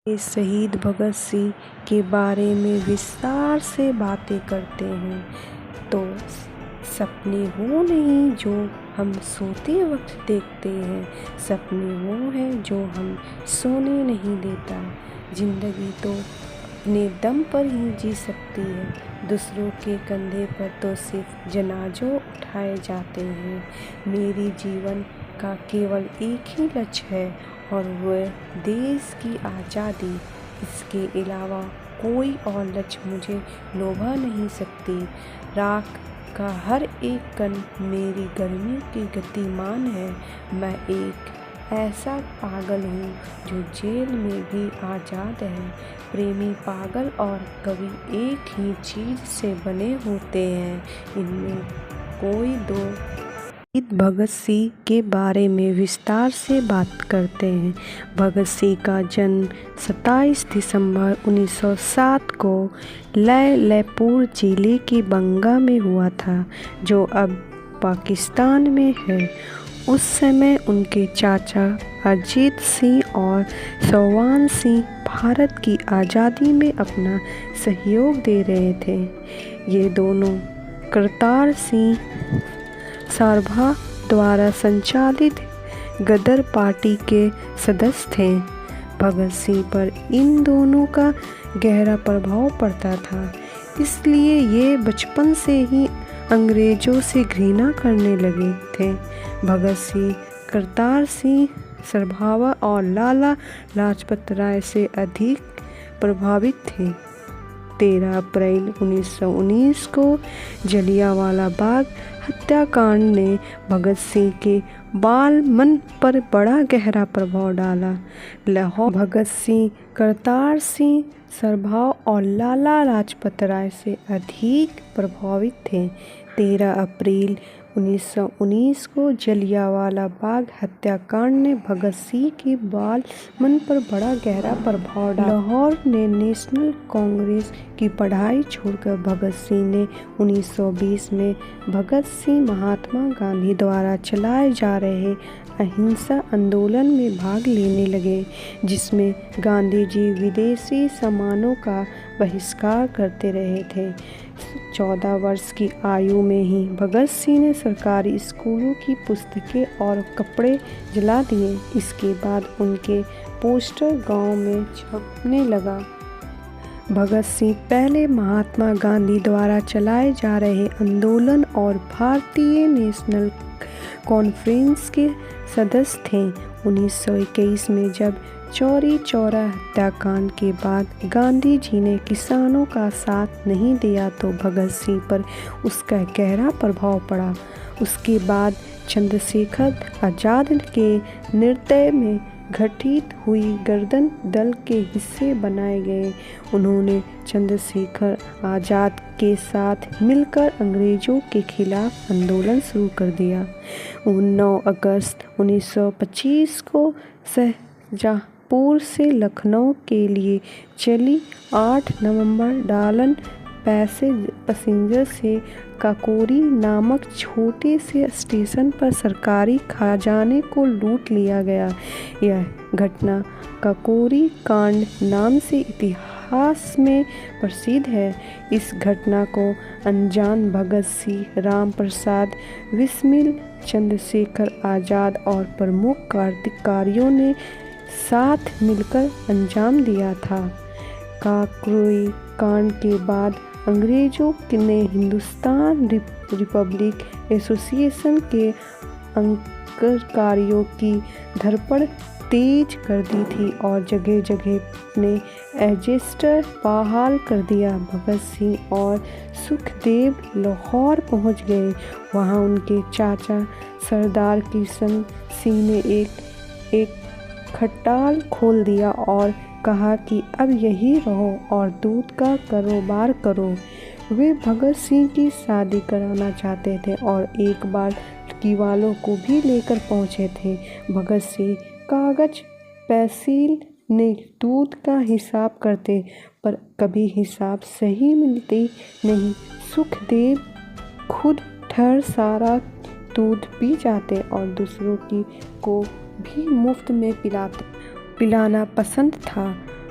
ये शहीद भगत सिंह के बारे में विस्तार से बातें करते हैं तो सपने वो नहीं जो हम सोते वक्त देखते हैं, सपने वो हैं जो हम सोने नहीं देता। जिंदगी तो अपने दम पर ही जी सकती है, दूसरों के कंधे पर तो सिर्फ जनाजों उठाए जाते हैं। मेरी जीवन का केवल एक ही लक्ष्य है और वह देश की आज़ादी। इसके अलावा कोई और लक्ष्य मुझे लोभा नहीं सकती। राख का हर एक कण मेरी गर्मी की गतिमान है। मैं एक ऐसा पागल हूँ जो जेल में भी आज़ाद है। प्रेमी पागल और कवि एक ही चीज़ से बने होते हैं, इनमें कोई दो। शहीद भगत सिंह के बारे में विस्तार से बात करते हैं। भगत सिंह का जन्म 27 दिसंबर 1907 को लैलपुर जिले के बंगा में हुआ था, जो अब पाकिस्तान में है। उस समय उनके चाचा अजीत सिंह और सौवान सिंह भारत की आज़ादी में अपना सहयोग दे रहे थे। ये दोनों करतार सिंह सराभा द्वारा संचालित गदर पार्टी के सदस्य थे। भगत सिंह पर इन दोनों का गहरा प्रभाव पड़ता था, इसलिए ये बचपन से ही अंग्रेज़ों से घृणा करने लगे थे। भगत सिंह करतार सिंह सराभा और लाला लाजपत राय से अधिक प्रभावित थे। 13 अप्रैल 1919 को जलियांवाला बाग हत्याकांड ने भगत सिंह के बाल मन पर बड़ा गहरा प्रभाव डाला। लाहौर भगत सिंह करतार सिंह सराभा और लाला लाजपत राय से अधिक प्रभावित थे। 13 अप्रैल 1919 को जलियांवाला बाग हत्याकांड ने भगत सिंह के बाल मन पर बड़ा गहरा प्रभाव डाला। लाहौर ने नेशनल कांग्रेस की पढ़ाई छोड़कर भगत सिंह ने 1920 में भगत सिंह महात्मा गांधी द्वारा चलाए जा रहे अहिंसा आंदोलन में भाग लेने लगे, जिसमें गांधी जी विदेशी सामानों का बहिष्कार करते रहे थे। 14 वर्ष की आयु में ही भगत सिंह ने सरकारी स्कूलों की पुस्तकें और कपड़े जला दिए। इसके बाद उनके पोस्टर गांव में छपने लगा। भगत सिंह पहले महात्मा गांधी द्वारा चलाए जा रहे आंदोलन और भारतीय नेशनल कॉन्फ्रेंस के सदस्य थे। 1921 में जब चौरी चौरा हत्याकांड के बाद गांधी जी ने किसानों का साथ नहीं दिया तो भगत सिंह पर उसका गहरा प्रभाव पड़ा। उसके बाद चंद्रशेखर आज़ाद के नेतृत्व में गठित हुई गर्दन दल के हिस्से बनाए गए। उन्होंने चंद्रशेखर आज़ाद के साथ मिलकर अंग्रेज़ों के खिलाफ आंदोलन शुरू कर दिया। 9 अगस्त 1925 को शाहजहाँपुर से लखनऊ के लिए चली 8 नवंबर डालन पैसेंजर से काकोरी नामक छोटे से स्टेशन पर सरकारी खजाने को लूट लिया गया। यह घटना काकोरी कांड नाम से इतिहास में प्रसिद्ध है। इस घटना को अनजान भगत सिंह, राम प्रसाद बिस्मिल, चंद्रशेखर आज़ाद और प्रमुख क्रांतिकारियों ने साथ मिलकर अंजाम दिया था। काकोरी कांड के बाद अंग्रेज़ों ने हिंदुस्तान रिपब्लिक एसोसिएशन के अंककारियों की धरपकड़ तेज कर दी थी और जगह जगह अपने एजेंट बहाल कर दिया। भगत सिंह और सुखदेव लाहौर पहुंच गए। वहां उनके चाचा सरदार किशन सिंह ने एक खटाल खोल दिया और कहा कि अब यहीं रहो और दूध का कारोबार करो। वे भगत सिंह की शादी कराना चाहते थे और एक बार लड़की वालों को भी लेकर पहुंचे थे। भगत सिंह कागज पेंसिल ने दूध का हिसाब करते, पर कभी हिसाब सही मिलती नहीं। सुखदेव खुद ढेर सारा दूध पी जाते और दूसरों को भी मुफ्त में पिलाना पसंद था।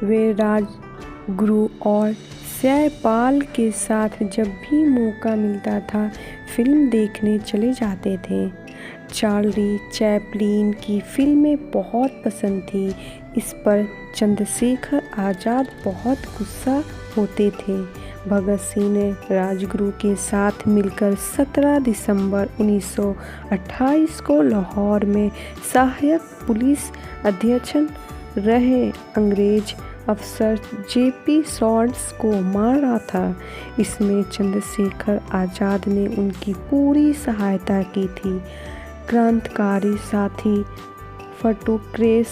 वे राजगुरु और सयपाल के साथ जब भी मौका मिलता था फिल्म देखने चले जाते थे। चार्ली चैपलिन की फिल्में बहुत पसंद थी। इस पर चंद्रशेखर आज़ाद बहुत गुस्सा होते थे। भगत सिंह ने राजगुरु के साथ मिलकर 17 दिसंबर 1928 को लाहौर में सहायक पुलिस अधीक्षक रहे अंग्रेज अफसर जेपी सॉर्ड्स को मारा था। इसमें चंद्रशेखर आज़ाद ने उनकी पूरी सहायता की थी। क्रांतिकारी साथी फटुकेश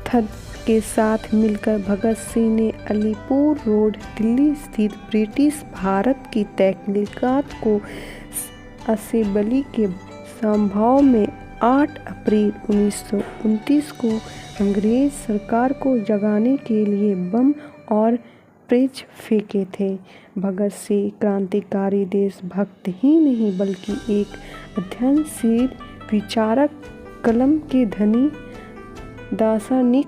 थद के साथ मिलकर भगत सिंह ने अलीपुर रोड दिल्ली स्थित ब्रिटिश भारत की तहकीकात को असेंबली के संभाव में 8 अप्रैल 1929 को अंग्रेज सरकार को जगाने के लिए बम और पेच फेंके थे। भगत सिंह क्रांतिकारी देशभक्त ही नहीं बल्कि एक अध्ययनशील विचारक, कलम के धनी, दार्शनिक,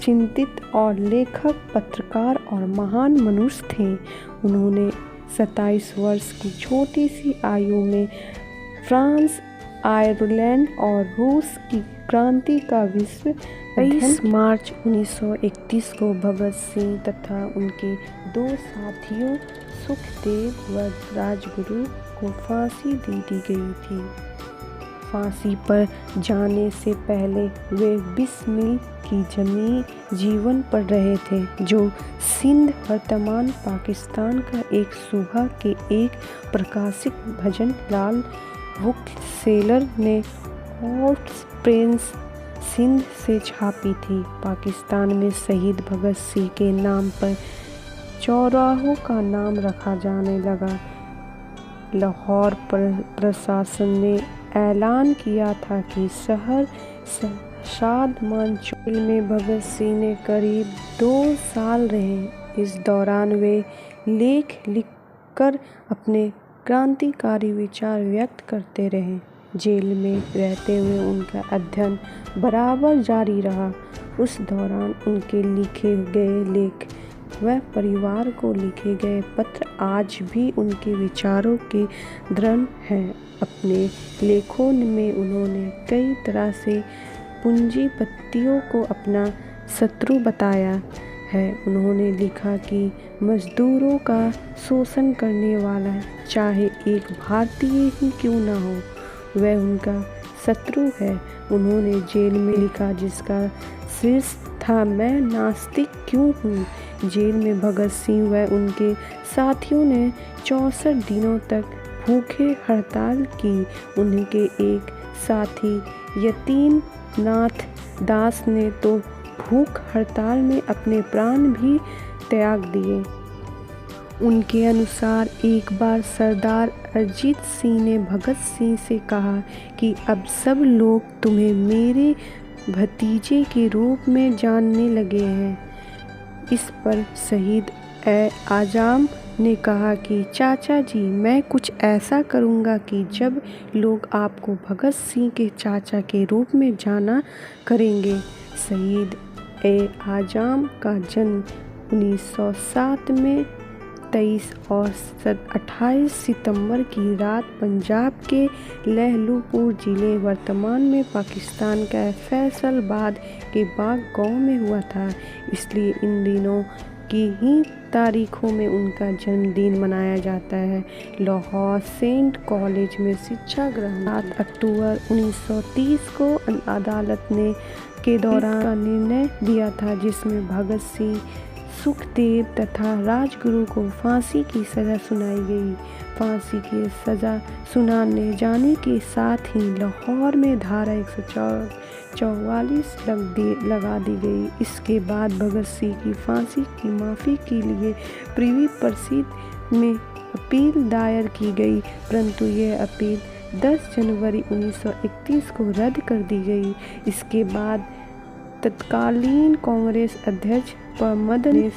चिंतित और लेखक, पत्रकार और महान मनुष्य थे। उन्होंने 27 वर्ष की छोटी सी आयु में फ्रांस, आयरलैंड और रूस की क्रांति का विश्व 23 मार्च 1931 को भगत सिंह तथा उनके 2 साथियों सुखदेव व राजगुरु को फांसी दे दी गई थी। फांसी पर जाने से पहले वे 20 मील की जीवन पढ़ रहे थे, जो सिंध वर्तमान पाकिस्तान का एक सूबा के एक प्रकाशित भजन लाल बुकसेलर ने ऑर्ट प्रिंस सिंध से छापी थी। पाकिस्तान में शहीद भगत सिंह के नाम पर चौराहों का नाम रखा जाने लगा। लाहौर प्रशासन ने ऐलान किया था कि शहर शादमान चौल में भगत सिंह ने करीब 2 साल रहे। इस दौरान वे लेख लिखकर अपने क्रांतिकारी विचार व्यक्त करते रहे। जेल में रहते हुए उनका अध्ययन बराबर जारी रहा। उस दौरान उनके लिखे गए लेख व परिवार को लिखे गए पत्र आज भी उनके विचारों के दृढ़ हैं। अपने लेखों में उन्होंने कई तरह से पूंजीपतियों को अपना शत्रु बताया है। उन्होंने लिखा कि मजदूरों का शोषण करने वाला चाहे एक भारतीय ही क्यों ना हो, वह उनका शत्रु है। उन्होंने जेल में लिखा जिसका शीर्ष था मैं नास्तिक क्यों हूँ। जेल में भगत सिंह व उनके साथियों ने 64 दिनों तक भूखे हड़ताल की। उनके एक साथी यतीन नाथ दास ने तो भूख हड़ताल में अपने प्राण भी त्याग दिए। उनके अनुसार एक बार सरदार अजित सिंह ने भगत सिंह से कहा कि अब सब लोग तुम्हें मेरे भतीजे के रूप में जानने लगे हैं। इस पर शहीद आजम ने कहा कि चाचा जी, मैं कुछ ऐसा करूंगा कि जब लोग आपको भगत सिंह के चाचा के रूप में जाना करेंगे। शहीद आजम का जन्म 1907 में 23 और 28 सितंबर की रात पंजाब के लहलूपुर ज़िले वर्तमान में पाकिस्तान का फैसलाबाद के बाग गांव में हुआ था। इसलिए इन दिनों की ही तारीखों में उनका जन्मदिन मनाया जाता है। लाहौर सेंट कॉलेज में शिक्षा ग्रहण 7 अक्टूबर 1930 को अदालत ने के दौरान का निर्णय दिया था, जिसमें भगत सिंह, सुखदेव तथा राजगुरु को फांसी की सज़ा सुनाई गई। फांसी की सज़ा सुनाने जाने के साथ ही लाहौर में धारा 144 लगा दी गई। इसके बाद भगत सिंह की फांसी की माफ़ी के लिए प्रिवी परिषद में अपील दायर की गई, परंतु यह अपील 10 जनवरी 1931 को रद्द कर दी गई। इसके बाद तत्कालीन कांग्रेस अध्यक्ष प्रमद ने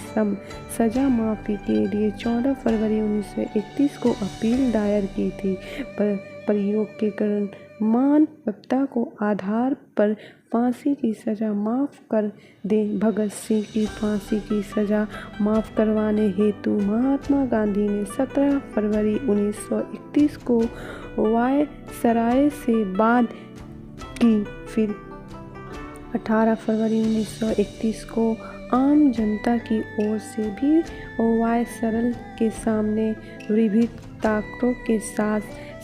सजा माफ़ी के लिए 14 फरवरी 1931 को अपील दायर की थी, पर प्रयोग के कारण मानवता को आधार पर फांसी की सज़ा माफ़ कर दें। भगत सिंह की फांसी की सज़ा माफ़ करवाने हेतु महात्मा गांधी ने 17 फरवरी 1931 को वायसराय से बात की। फिर 18 फरवरी 1931 को आम जनता की ओर से भी वायसराय के सामने विभिन्न ताकतों के साथ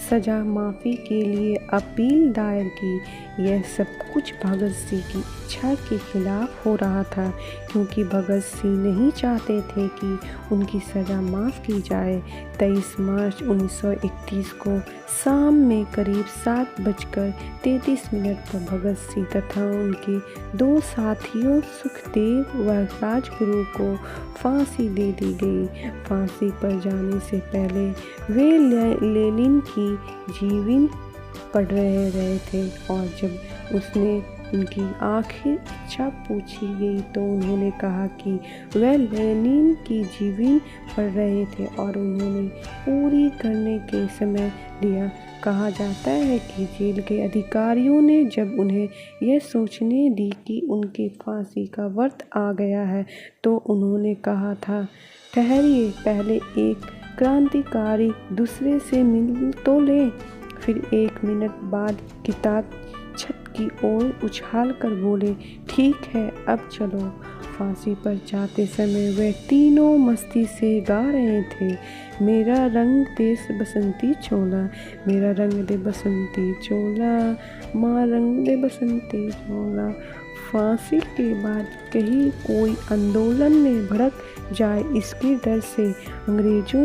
सज़ा माफ़ी के लिए अपील दायर की। यह सब कुछ भगत सिंह की इच्छा के खिलाफ हो रहा था, क्योंकि भगत सिंह नहीं चाहते थे कि उनकी सज़ा माफ़ की जाए। 23 मार्च 1931 को शाम में करीब 7:33 पर भगत सिंह तथा उनके 2 साथियों सुखदेव व राजगुरु को फांसी दे दी गई। फांसी पर जाने से पहले वे लेनिन की जीवनी पढ़ रहे थे, और जब उसने उनकी आखिरी इच्छा पूछी गई तो उन्होंने कहा कि वह लेनिन की जीवनी पढ़ रहे थे और उन्होंने पूरी करने के समय दिया। कहा जाता है कि जेल के अधिकारियों ने जब उन्हें यह सोचने दी कि उनके फांसी का वक्त आ गया है, तो उन्होंने कहा था, ठहरिए, पहले एक क्रांतिकारी दूसरे से मिल तो ले। फिर 1 मिनट बाद किताब छत की ओर उछाल कर बोले, ठीक है, अब चलो। फांसी पर जाते समय वे तीनों मस्ती से गा रहे थे, मेरा रंग देश बसंती चोला, मेरा रंग दे बसंती चोला, माँ रंग दे बसंती चोला। फांसी के बाद कहीं कोई आंदोलन में भड़क जाए, इसके डर से अंग्रेजों